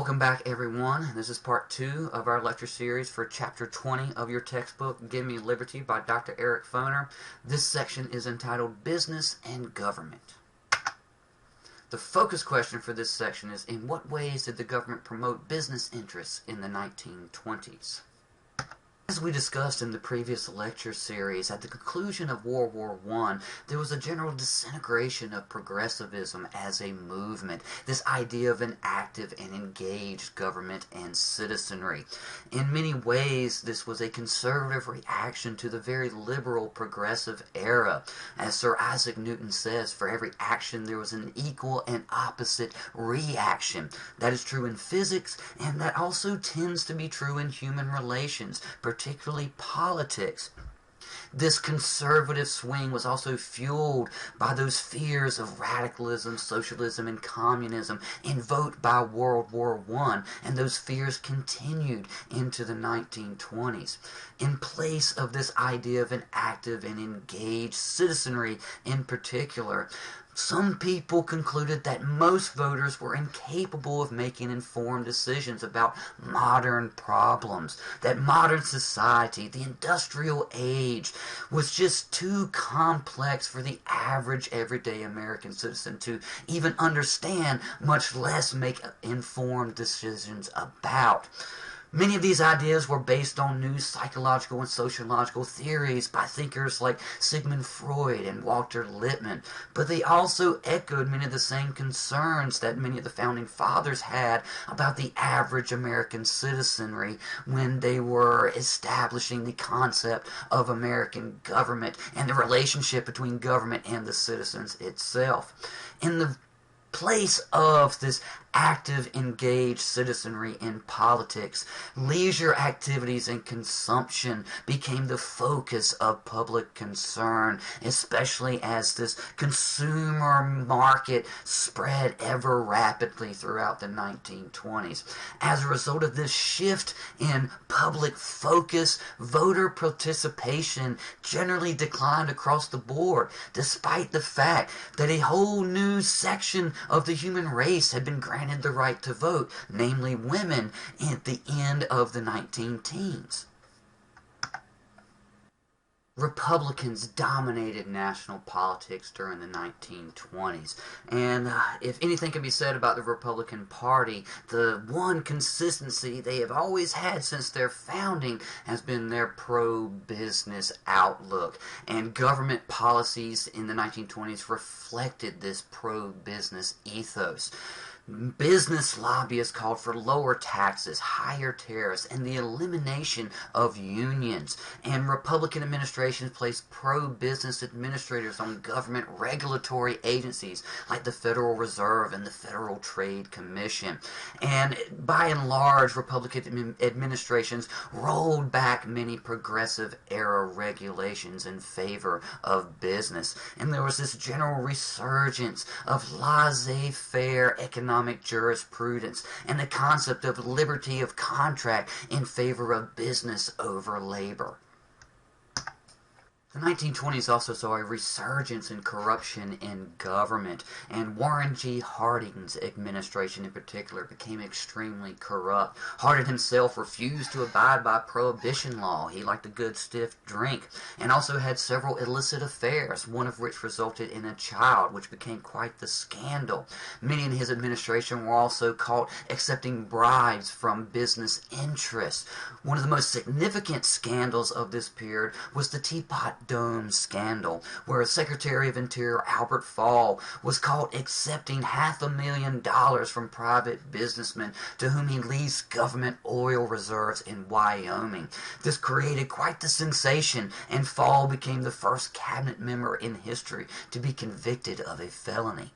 Welcome back, everyone. This is part 2 of our lecture series for Chapter 20 of your textbook, Give Me Liberty by Dr. Eric Foner. This section is entitled Business and Government. The focus question for this section is, in what ways did the government promote business interests in the 1920s? As we discussed in the previous lecture series, at the conclusion of World War I, there was a general disintegration of progressivism as a movement, this idea of an active and engaged government and citizenry. In many ways, this was a conservative reaction to the very liberal progressive era. As Sir Isaac Newton says, for every action there was an equal and opposite reaction. That is true in physics, and that also tends to be true in human relations, particularly politics. This conservative swing was also fueled by those fears of radicalism, socialism, and communism invoked by World War I, and those fears continued into the 1920s. In place of this idea of an active and engaged citizenry in particular, some people concluded that most voters were incapable of making informed decisions about modern problems, that modern society, the industrial age, was just too complex for the average everyday American citizen to even understand, much less make informed decisions about. Many of these ideas were based on new psychological and sociological theories by thinkers like Sigmund Freud and Walter Lippmann, but they also echoed many of the same concerns that many of the founding fathers had about the average American citizenry when they were establishing the concept of American government and the relationship between government and the citizens itself. In the place of this active, engaged citizenry in politics, leisure activities and consumption became the focus of public concern, especially as this consumer market spread ever rapidly throughout the 1920s. As a result of this shift in public focus, voter participation generally declined across the board, despite the fact that a whole new section of the human race had been granted the right to vote, namely women, at the end of the 19-teens. Republicans dominated national politics during the 1920s, and if anything can be said about the Republican Party, the one consistency they have always had since their founding has been their pro-business outlook, and government policies in the 1920s reflected this pro-business ethos. Business lobbyists called for lower taxes, higher tariffs, and the elimination of unions. And Republican administrations placed pro-business administrators on government regulatory agencies like the Federal Reserve and the Federal Trade Commission. And by and large, Republican administrations rolled back many progressive-era regulations in favor of business. And there was this general resurgence of laissez-faire economic jurisprudence and the concept of liberty of contract in favor of business over labor. The 1920s also saw a resurgence in corruption in government, and Warren G. Harding's administration in particular became extremely corrupt. Harding himself refused to abide by prohibition law. He liked a good stiff drink, and also had several illicit affairs, one of which resulted in a child, which became quite the scandal. Many in his administration were also caught accepting bribes from business interests. One of the most significant scandals of this period was the Teapot Dome scandal, where Secretary of Interior Albert Fall was caught accepting $500,000 from private businessmen to whom he leased government oil reserves in Wyoming. This created quite the sensation, and Fall became the first cabinet member in history to be convicted of a felony.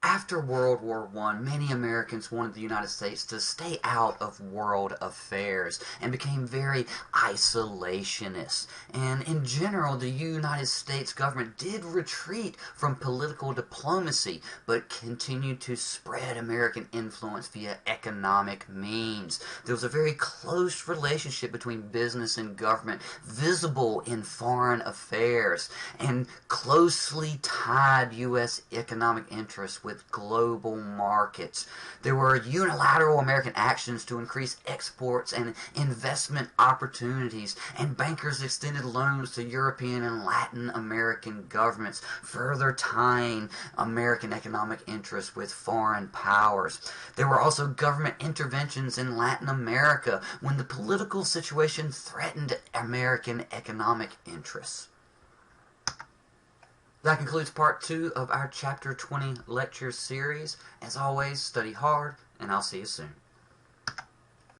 After World War I, many Americans wanted the United States to stay out of world affairs and became very isolationist. And in general, the United States government did retreat from political diplomacy, but continued to spread American influence via economic means. There was a very close relationship between business and government, visible in foreign affairs, and closely tied U.S. economic interests with with global markets. There were unilateral American actions to increase exports and investment opportunities, and bankers extended loans to European and Latin American governments, further tying American economic interests with foreign powers. There were also government interventions in Latin America when the political situation threatened American economic interests. That concludes part 2 of our Chapter 20 lecture series. As always, study hard, and I'll see you soon.